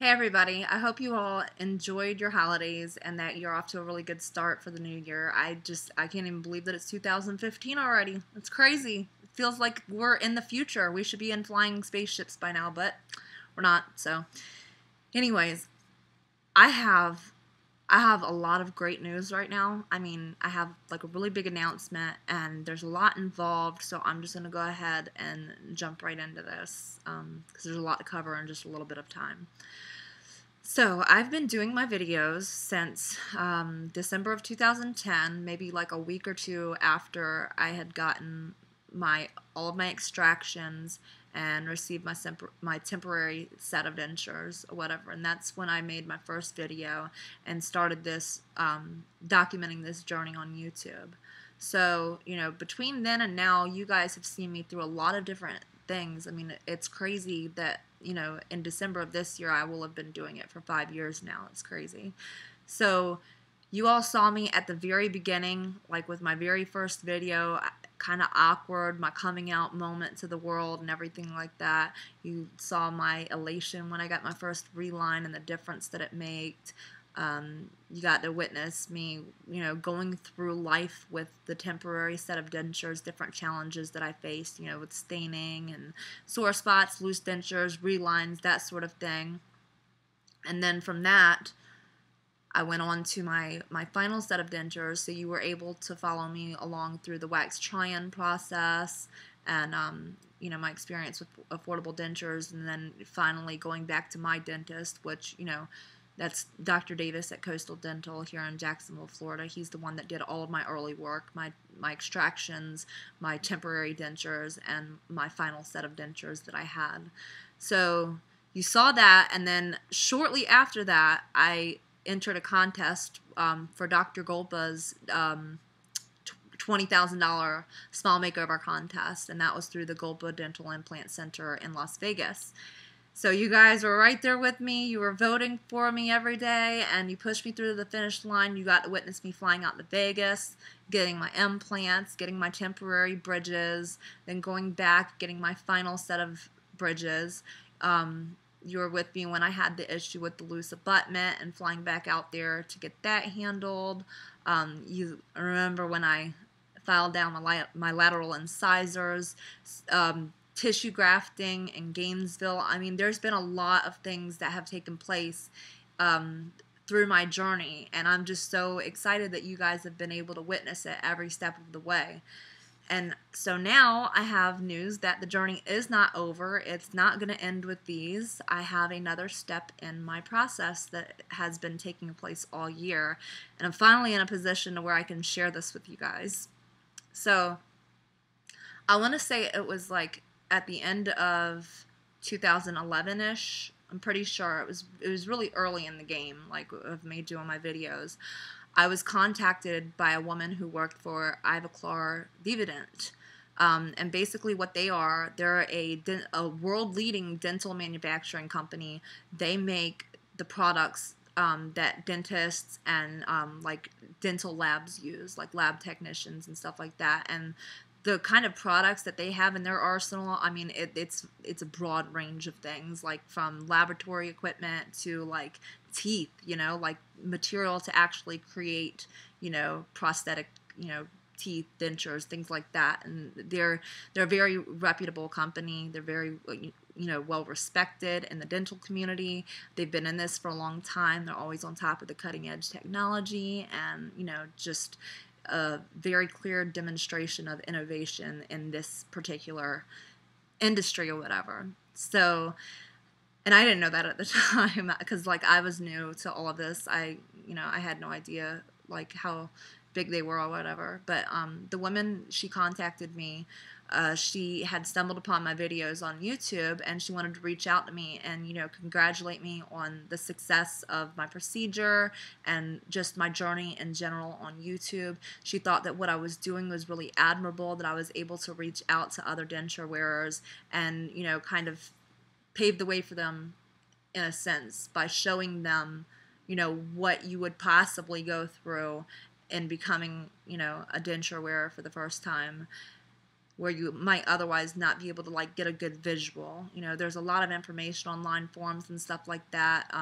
Hey everybody, I hope you all enjoyed your holidays and that you're off to a really good start for the new year. I can't even believe that it's 2015 already. It's crazy. It feels like we're in the future. We should be in flying spaceships by now, but we're not. So, anyways, I have I have a lot of great news right now. I mean, I have like a really big announcement and there's a lot involved, so I'm just going to go ahead and jump right into this because there's a lot to cover in just a little bit of time. So I've been doing my videos since December of 2010, maybe like a week or two after I had gotten all of my extractions and received my temporary set of dentures or whatever. And that's when I made my first video and started this documenting this journey on YouTube. So, between then and now, you guys have seen me through a lot of different things. I mean, it's crazy that, in December of this year, I will have been doing it for 5 years now. It's crazy. So, you all saw me at the very beginning, like with my very first video, kind of awkward, my coming out moment to the world and everything like that. You saw my elation when I got my first reline and the difference that it made. You got to witness me, going through life with the temporary set of dentures, different challenges that I faced, with staining and sore spots, loose dentures, relines, that sort of thing. And then from that, I went on to my final set of dentures, so you were able to follow me along through the wax try-on process and, my experience with affordable dentures, and then finally going back to my dentist, which, that's Dr. Davis at Coastal Dental here in Jacksonville, Florida. He's the one that did all of my early work, my extractions, my temporary dentures, and my final set of dentures that I had. So you saw that, and then shortly after that, I entered a contest for Dr. Golpa's $20,000 small makeover contest, and that was through the Golpa Dental Implant Center in Las Vegas. So you guys were right there with me. You were voting for me every day, and you pushed me through the finish line. You got to witness me flying out to Vegas, getting my implants, getting my temporary bridges, then going back, getting my final set of bridges. You were with me when I had the issue with the loose abutment and flying back out there to get that handled. You remember when I filed down my lateral incisors, tissue grafting in Gainesville. I mean, there's been a lot of things that have taken place through my journey, and I'm just so excited that you guys have been able to witness it every step of the way. And so now I have news that the journey is not over. It's not going to end with these. I have another step in my process that has been taking place all year, and I'm finally in a position to where I can share this with you guys. So I want to say it was like at the end of 2011-ish. I'm pretty sure it was really early in the game, like of me doing my videos. I was contacted by a woman who worked for Ivoclar Vivadent. And basically what they are, they're a world-leading dental manufacturing company. They make the products that dentists and like dental labs use, like lab technicians and stuff like that. And the kind of products that they have in their arsenal, I mean, it's a broad range of things, like from laboratory equipment to like teeth, like material to actually create, prosthetic, teeth, dentures, things like that. And they're a very reputable company. They're very, well respected in the dental community. They've been in this for a long time. They're always on top of the cutting edge technology, and just a very clear demonstration of innovation in this particular industry or whatever. So, and I didn't know that at the time because like I was new to all of this. I had no idea like how big they were or whatever. But the woman, she contacted me. She had stumbled upon my videos on YouTube, and she wanted to reach out to me and, congratulate me on the success of my procedure and just my journey in general on YouTube. She thought that what I was doing was really admirable, that I was able to reach out to other denture wearers and, kind of pave the way for them in a sense by showing them, what you would possibly go through in becoming, a denture wearer for the first time. where you might otherwise not be able to like get a good visual. You know, there's a lot of information online, forums and stuff like that,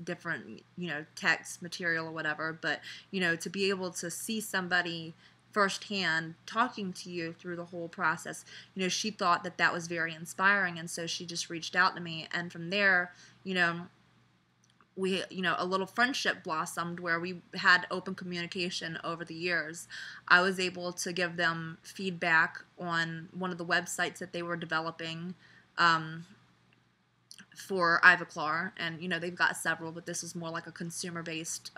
different, you know, text material or whatever, but, you know, to be able to see somebody firsthand talking to you through the whole process, you know, she thought that that was very inspiring, and so she just reached out to me, and from there, you know, we, you know, a little friendship blossomed where we had open communication over the years. I was able to give them feedback on one of the websites that they were developing for Ivoclar, and you know, they've got several, but this was more like a consumer-based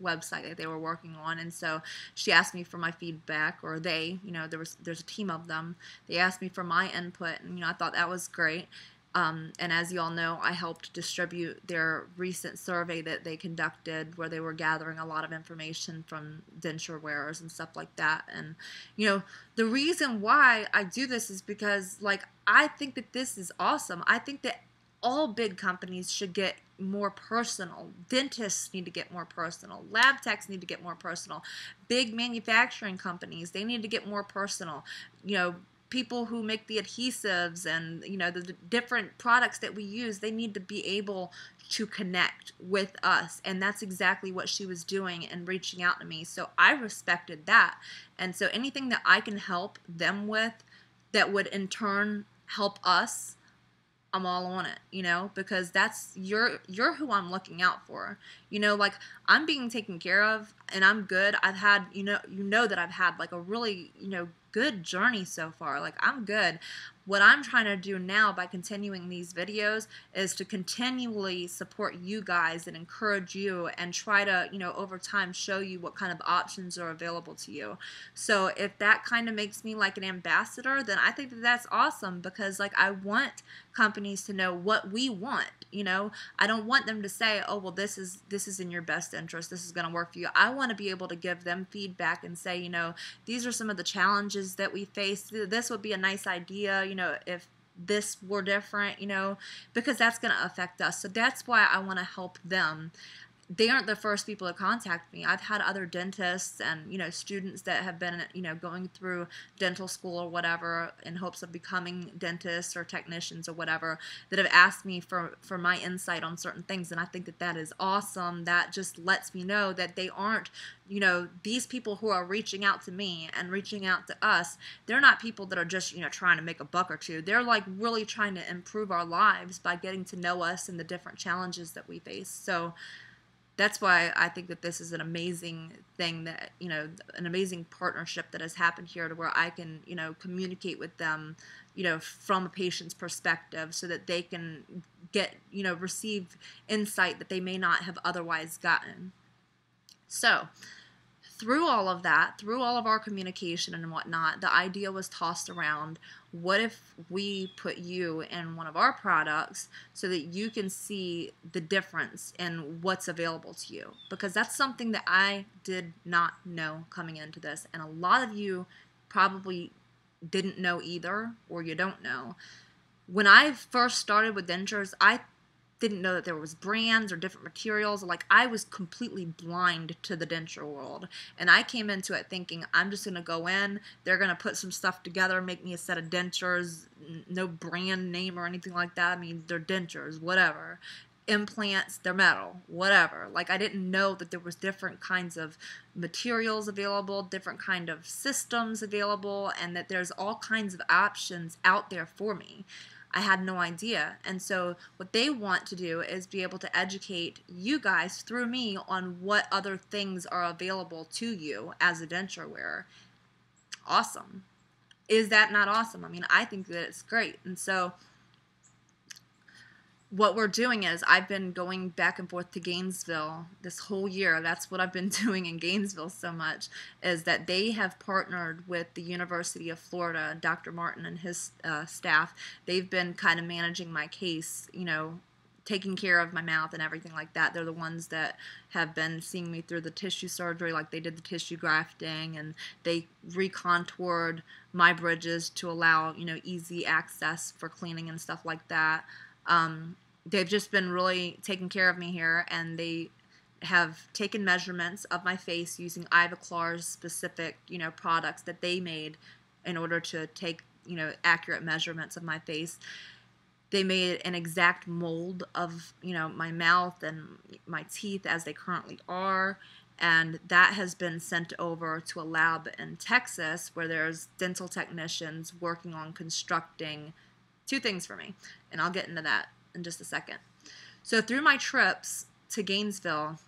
website that they were working on. And so she asked me for my feedback, or they, you know, there's a team of them. They asked me for my input, and you know, I thought that was great. And as you all know, I helped distribute their recent survey that they conducted, where they were gathering a lot of information from denture wearers and stuff like that. And, you know, the reason why I do this is because, like, I think that this is awesome. I think that all big companies should get more personal. Dentists need to get more personal. Lab techs need to get more personal. Big manufacturing companies, they need to get more personal. You know, people who make the adhesives and, you know, the different products that we use, they need to be able to connect with us. And that's exactly what she was doing and reaching out to me. So I respected that. And so anything that I can help them with that would in turn help us, I'm all on it, you know, because that's, you're who I'm looking out for. You know, like, I'm being taken care of and I'm good. I've had, you know that I've had like a really, you know, good journey so far. Like, I'm good. What I'm trying to do now by continuing these videos is to continually support you guys and encourage you and try to, you know, over time show you what kind of options are available to you. So if that kind of makes me like an ambassador, then I think that that's awesome, because like, I want companies to know what we want. You know, I don't want them to say, oh, well, this is in your best interest, this is going to work for you. I want to be able to give them feedback and say, you know, these are some of the challenges that we face. This would be a nice idea, you know, if this were different, you know, because that's going to affect us. So that's why I want to help them. They aren't the first people to contact me. I've had other dentists and, you know, students that have been, you know, going through dental school or whatever in hopes of becoming dentists or technicians or whatever, that have asked me for my insight on certain things. And I think that that is awesome. That just lets me know that they aren't, you know, these people who are reaching out to me and reaching out to us, they're not people that are just, you know, trying to make a buck or two. They're like really trying to improve our lives by getting to know us and the different challenges that we face. So that's why I think that this is an amazing thing, that, you know, an amazing partnership that has happened here, to where I can, you know, communicate with them, you know, from a patient's perspective, so that they can get, you know, receive insight that they may not have otherwise gotten. So through all of that, through all of our communication and whatnot, the idea was tossed around, what if we put you in one of our products so that you can see the difference in what's available to you? Because that's something that I did not know coming into this, and a lot of you probably didn't know either, or you don't know. When I first started with dentures, I didn't know that there was brands or different materials. Like, I was completely blind to the denture world, and I came into it thinking, I'm just going to go in, they're going to put some stuff together, make me a set of dentures, no brand name or anything like that. I mean, they're dentures, whatever. Implants, they're metal, whatever. Like, I didn't know that there was different kinds of materials available, different kind of systems available, and that there's all kinds of options out there for me. I had no idea. And so what they want to do is be able to educate you guys through me on what other things are available to you as a denture wearer. Awesome. Is that not awesome? I mean, I think that it's great. And so what we're doing is, I've been going back and forth to Gainesville this whole year. That's what I've been doing in Gainesville so much, is that they have partnered with the University of Florida, Dr. Martin and his staff. They've been kind of managing my case, you know, taking care of my mouth and everything like that. They're the ones that have been seeing me through the tissue surgery, like they did the tissue grafting, and they recontoured my bridges to allow, you know, easy access for cleaning and stuff like that. They've just been really taking care of me here, and they have taken measurements of my face using Ivoclar's specific, you know, products that they made in order to take, you know, accurate measurements of my face. They made an exact mold of, you know, my mouth and my teeth as they currently are. And that has been sent over to a lab in Texas where there's dental technicians working on constructing two things for me. And I'll get into that in just a second. So through my trips to Gainesville,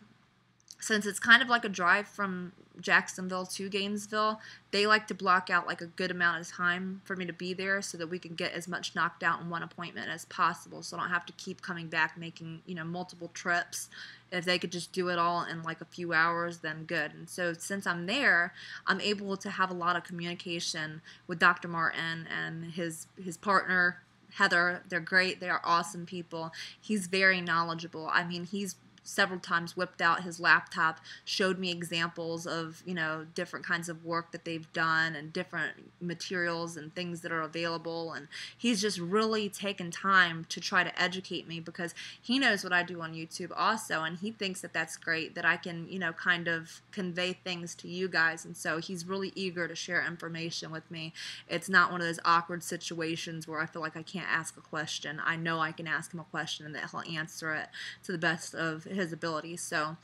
since it's kind of like a drive from Jacksonville to Gainesville, they like to block out like a good amount of time for me to be there so that we can get as much knocked out in one appointment as possible, so I don't have to keep coming back making, you know, multiple trips. If they could just do it all in like a few hours, then good. And so since I'm there, I'm able to have a lot of communication with Dr. Martin and his partner Heather. They're great. They are awesome people. He's very knowledgeable. I mean, he's several times whipped out his laptop, showed me examples of, you know, different kinds of work that they've done and different materials and things that are available. And he's just really taken time to try to educate me because he knows what I do on YouTube also, and he thinks that that's great, that I can, you know, kind of convey things to you guys. And so he's really eager to share information with me. It's not one of those awkward situations where I feel like I can't ask a question. I know I can ask him a question and that he'll answer it to the best of his ability. So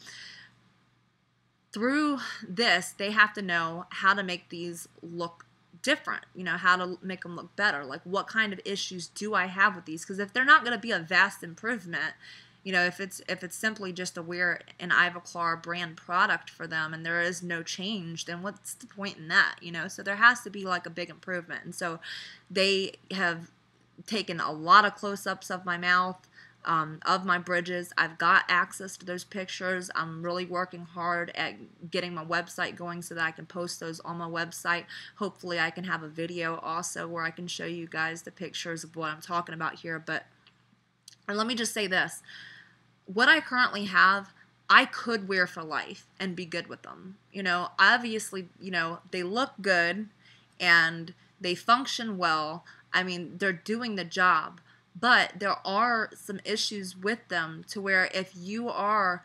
through this, they have to know how to make these look different, you know, how to make them look better. Like, what kind of issues do I have with these? Because if they're not going to be a vast improvement, you know, if it's simply just to wear an Ivoclar brand product for them and there is no change, then what's the point in that, you know? So there has to be like a big improvement. And so they have taken a lot of close-ups of my mouth, of my bridges. I've got access to those pictures. I'm really working hard at getting my website going so that I can post those on my website. Hopefully I can have a video also where I can show you guys the pictures of what I'm talking about here. But let me just say this. What I currently have, I could wear for life and be good with them. You know, obviously, you know, they look good and they function well. I mean, they're doing the job. But there are some issues with them to where if you are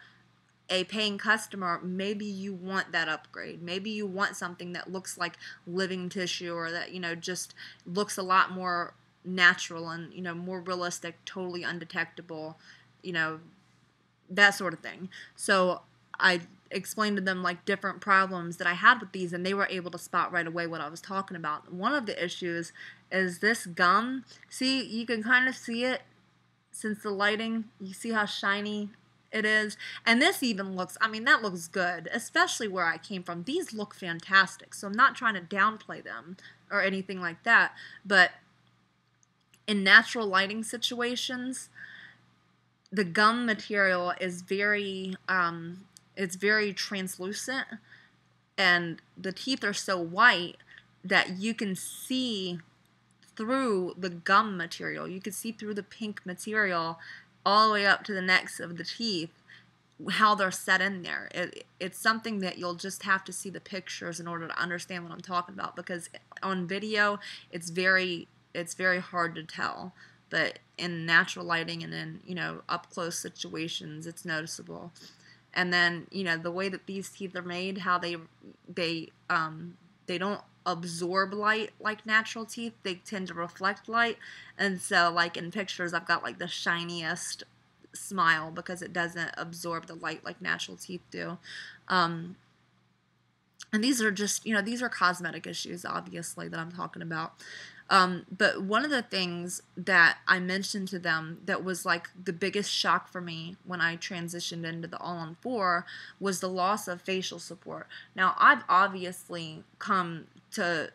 a paying customer, maybe you want that upgrade. Maybe you want something that looks like living tissue or that, you know, just looks a lot more natural and, you know, more realistic, totally undetectable, you know, that sort of thing. So I explained to them like different problems that I had with these, and they were able to spot right away what I was talking about. One of the issues is this gum. See, you can kind of see it since the lighting. You see how shiny it is. And this even looks, I mean, that looks good, especially where I came from. These look fantastic, so I'm not trying to downplay them or anything like that. But in natural lighting situations, the gum material is very, it's very translucent, and the teeth are so white that you can see through the gum material. You can see through the pink material all the way up to the necks of the teeth, how they're set in there. It's something that you'll just have to see the pictures in order to understand what I'm talking about, because on video it's very hard to tell. But in natural lighting and in, you know, up close situations, it's noticeable. And then, you know, the way that these teeth are made, how they don't absorb light like natural teeth. They tend to reflect light. And so, like in pictures, I've got like the shiniest smile because it doesn't absorb the light like natural teeth do. And these are just, you know, these are cosmetic issues, obviously, that I'm talking about. But one of the things that I mentioned to them that was like the biggest shock for me when I transitioned into the all-on-4 was the loss of facial support. Now, I've obviously come to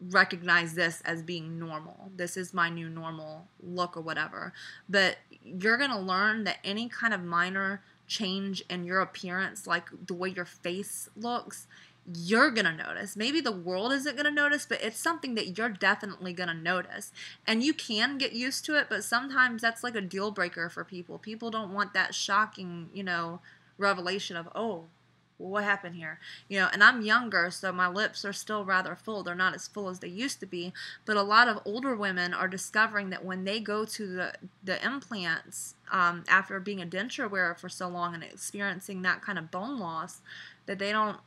recognize this as being normal. This is my new normal look or whatever. But you're going to learn that any kind of minor change in your appearance, like the way your face looks, you're going to notice. Maybe the world isn't going to notice, but it's something that you're definitely going to notice. And you can get used to it, but sometimes that's like a deal breaker for people. People don't want that shocking, you know, revelation of, oh, what happened here? You know, and I'm younger, so my lips are still rather full. They're not as full as they used to be. But a lot of older women are discovering that when they go to the implants, after being a denture wearer for so long and experiencing that kind of bone loss, that they don't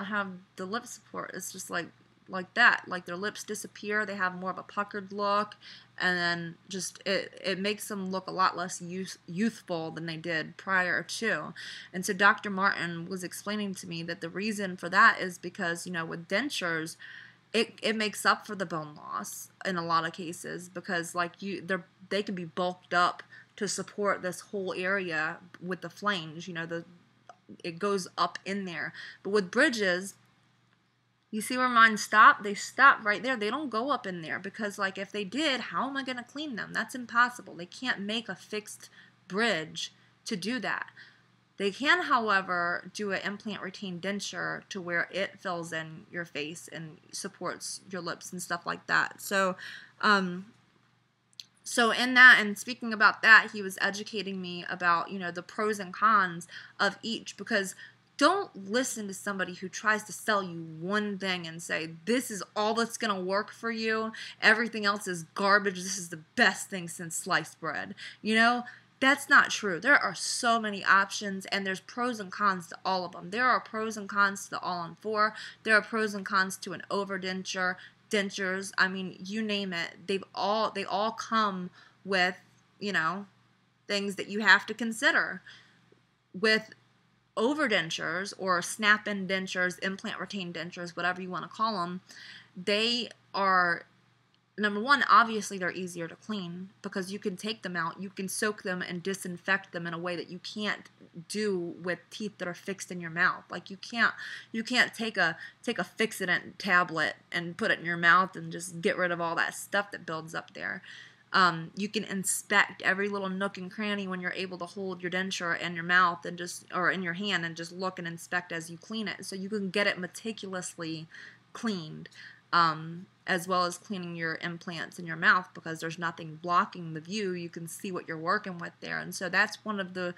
have the lip support. It's just like like that. Like their lips disappear, they have more of a puckered look, and then just it makes them look a lot less youthful than they did prior to. And so Dr. Martin was explaining to me that the reason for that is because, you know, with dentures, it makes up for the bone loss in a lot of cases, because like they can be bulked up to support this whole area with the flange, you know, it goes up in there. But with bridges, you see where mine stop? They stop right there. They don't go up in there, because like if they did, how am I going to clean them? That's impossible. They can't make a fixed bridge to do that. They can, however, do an implant retained denture to where it fills in your face and supports your lips and stuff like that. So in that, and speaking about that, he was educating me about, you know, the pros and cons of each, because don't listen to somebody who tries to sell you one thing and say, this is all that's going to work for you. Everything else is garbage. This is the best thing since sliced bread. You know, that's not true. There are so many options, and there's pros and cons to all of them. There are pros and cons to the all-on-4. There are pros and cons to an overdenture, dentures. I mean, you name it. They all come with, you know, things that you have to consider. With overdentures or snap-in dentures, implant retained dentures, whatever you want to call them, they are, number one, obviously they're easier to clean because you can take them out, you can soak them and disinfect them in a way that you can't do with teeth that are fixed in your mouth. Like you can't take a Fixodent tablet and put it in your mouth and just get rid of all that stuff that builds up there. You can inspect every little nook and cranny when you're able to hold your denture in your mouth and or in your hand and just look and inspect as you clean it. So you can get it meticulously cleaned, as well as cleaning your implants in your mouth, because there's nothing blocking the view. You can see what you're working with there. And so that's one of the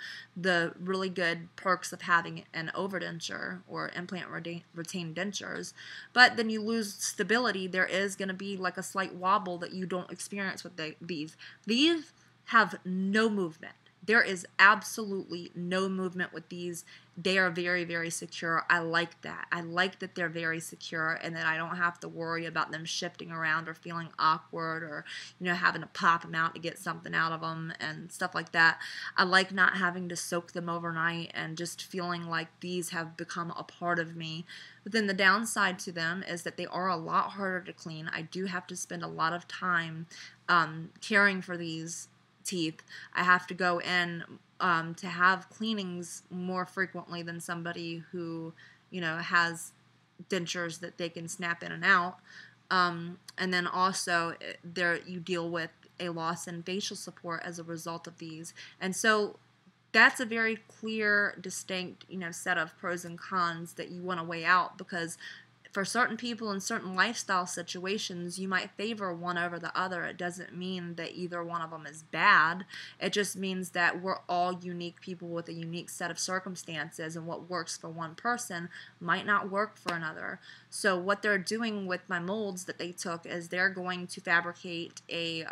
really good perks of having an overdenture or implant retained dentures. But then you lose stability. There is going to be like a slight wobble that you don't experience with these. These have no movement. There is absolutely no movement with these. They are very, very secure. I like that. I like that they're very secure and that I don't have to worry about them shifting around or feeling awkward or, you know, having to pop them out to get something out of them and stuff like that. I like not having to soak them overnight and just feeling like these have become a part of me. But then the downside to them is that they are a lot harder to clean. I do have to spend a lot of time caring for these teeth. I have to go in to have cleanings more frequently than somebody who, you know, has dentures that they can snap in and out. And then also you deal with a loss in facial support as a result of these. And so that's a very clear, distinct, you know, set of pros and cons that you want to weigh out, because for certain people in certain lifestyle situations, you might favor one over the other. It doesn't mean that either one of them is bad. It just means that we're all unique people with a unique set of circumstances, and what works for one person might not work for another. So what they're doing with my molds that they took is they're going to fabricate a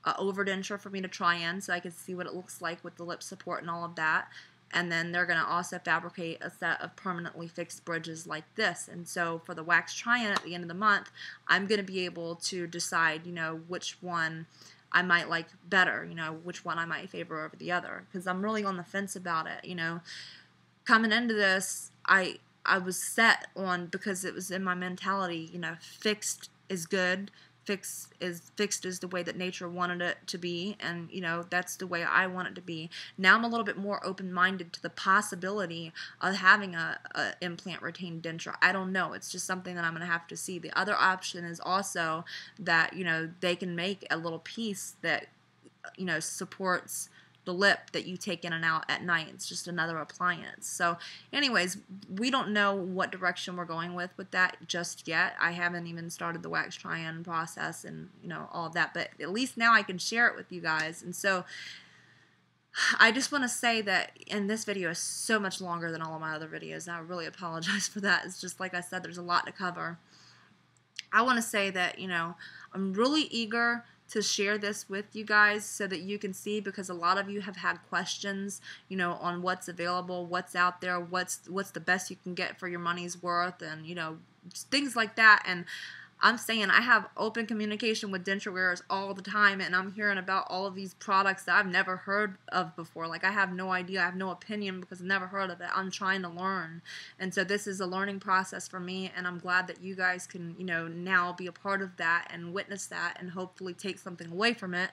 overdenture for me to try in so I can see what it looks like with the lip support and all of that. And then they're going to also fabricate a set of permanently fixed bridges like this. And so for the wax try-in at the end of the month, I'm going to be able to decide, you know, which one I might like better, you know, which one I might favor over the other. Because I'm really on the fence about it, you know. Coming into this, I was set on, because it was in my mentality, you know, fixed is good. Fixed is the way that nature wanted it to be, and you know, that's the way I want it to be. Now I'm a little bit more open-minded to the possibility of having a implant retained denture. I don't know, it's just something that I'm going to have to see. The other option is also that, you know, they can make a little piece that, you know, supports the lip that you take in and out at night. It's just another appliance. So anyways, we don't know what direction we're going with that just yet. I haven't even started the wax try-in process and, you know, all of that, but at least now I can share it with you guys. And so I just want to say that, and this video is so much longer than all of my other videos, and I really apologize for that. It's just like I said, there's a lot to cover. I want to say that, you know, I'm really eager to share this with you guys so that you can see, because a lot of you have had questions, you know, on what's available, what's out there, what's the best you can get for your money's worth, and, you know, things like that. And I'm saying I have open communication with denture wearers all the time, and I'm hearing about all of these products that I've never heard of before. Like, I have no idea, I have no opinion because I've never heard of it. I'm trying to learn, and so this is a learning process for me, and I'm glad that you guys can, you know, now be a part of that and witness that and hopefully take something away from it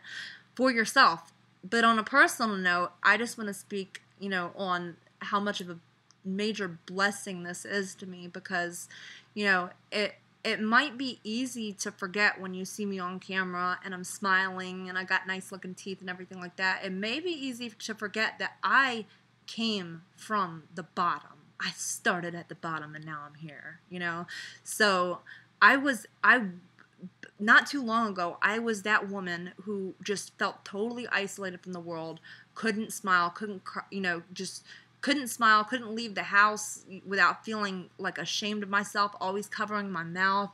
for yourself. But on a personal note, I just want to speak, you know, on how much of a major blessing this is to me, because, you know, it might be easy to forget when you see me on camera and I'm smiling and I got nice looking teeth and everything like that. It may be easy to forget that I came from the bottom. I started at the bottom and now I'm here, you know? So I not too long ago, I was that woman who just felt totally isolated from the world, couldn't smile, couldn't, you know, just couldn't smile, couldn't leave the house without feeling like ashamed of myself, always covering my mouth.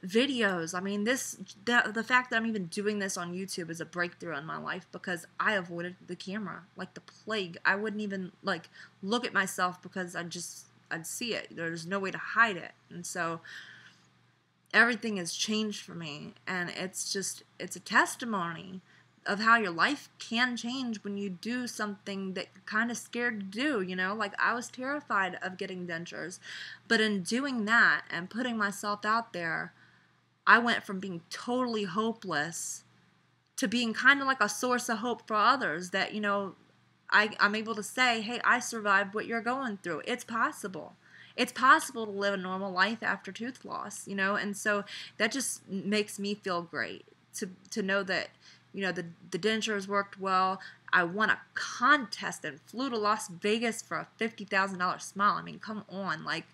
Videos, I mean, the fact that I'm even doing this on YouTube is a breakthrough in my life, because I avoided the camera like the plague. I wouldn't even, like, look at myself because I'd see it. There's no way to hide it. And so everything has changed for me, and it's a testimony of how your life can change when you do something that you're kind of scared to do, you know? Like, I was terrified of getting dentures, but in doing that and putting myself out there, I went from being totally hopeless to being kind of like a source of hope for others, that, you know, I'm able to say, hey, I survived what you're going through. It's possible. It's possible to live a normal life after tooth loss, you know? And so that just makes me feel great to know that, you know, the dentures worked well. I won a contest and flew to Las Vegas for a $50,000 smile. I mean, come on, like,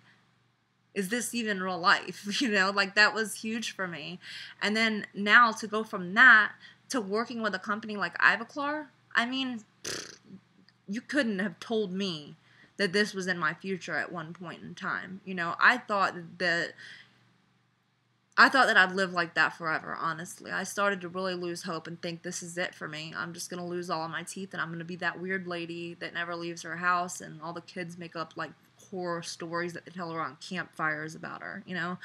is this even real life? You know, like, that was huge for me. And then now to go from that to working with a company like Ivoclar, I mean, you couldn't have told me that this was in my future at one point in time. You know, I thought that I'd live like that forever, honestly. I started to really lose hope and think, this is it for me. I'm just going to lose all of my teeth, and I'm going to be that weird lady that never leaves her house, and all the kids make up, like, horror stories that they tell her on campfires about her, you know?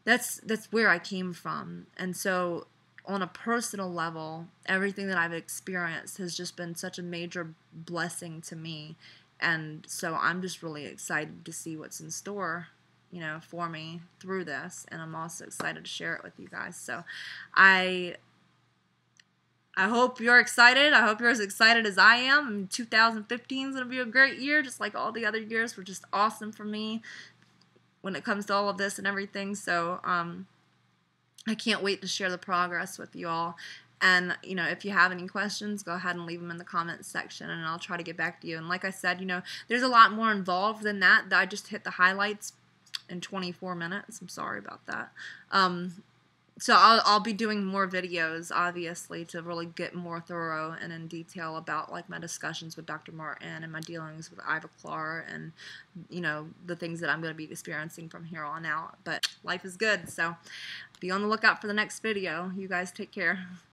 That's where I came from. And so on a personal level, everything that I've experienced has just been such a major blessing to me. And so I'm just really excited to see what's in store, you know, for me through this, and I'm also excited to share it with you guys. So I hope you're excited. I hope you're as excited as I am. I mean, 2015 is going to be a great year, just like all the other years were just awesome for me when it comes to all of this and everything. So I can't wait to share the progress with you all. And, you know, if you have any questions, go ahead and leave them in the comments section, and I'll try to get back to you. And like I said, you know, there's a lot more involved than that. I just hit the highlights in 24 minutes. I'm sorry about that. So I'll be doing more videos, obviously, to really get more thorough and in detail about, like, my discussions with Dr. Martin and my dealings with Ivoclar and, you know, the things that I'm going to be experiencing from here on out. But life is good, so be on the lookout for the next video. You guys take care.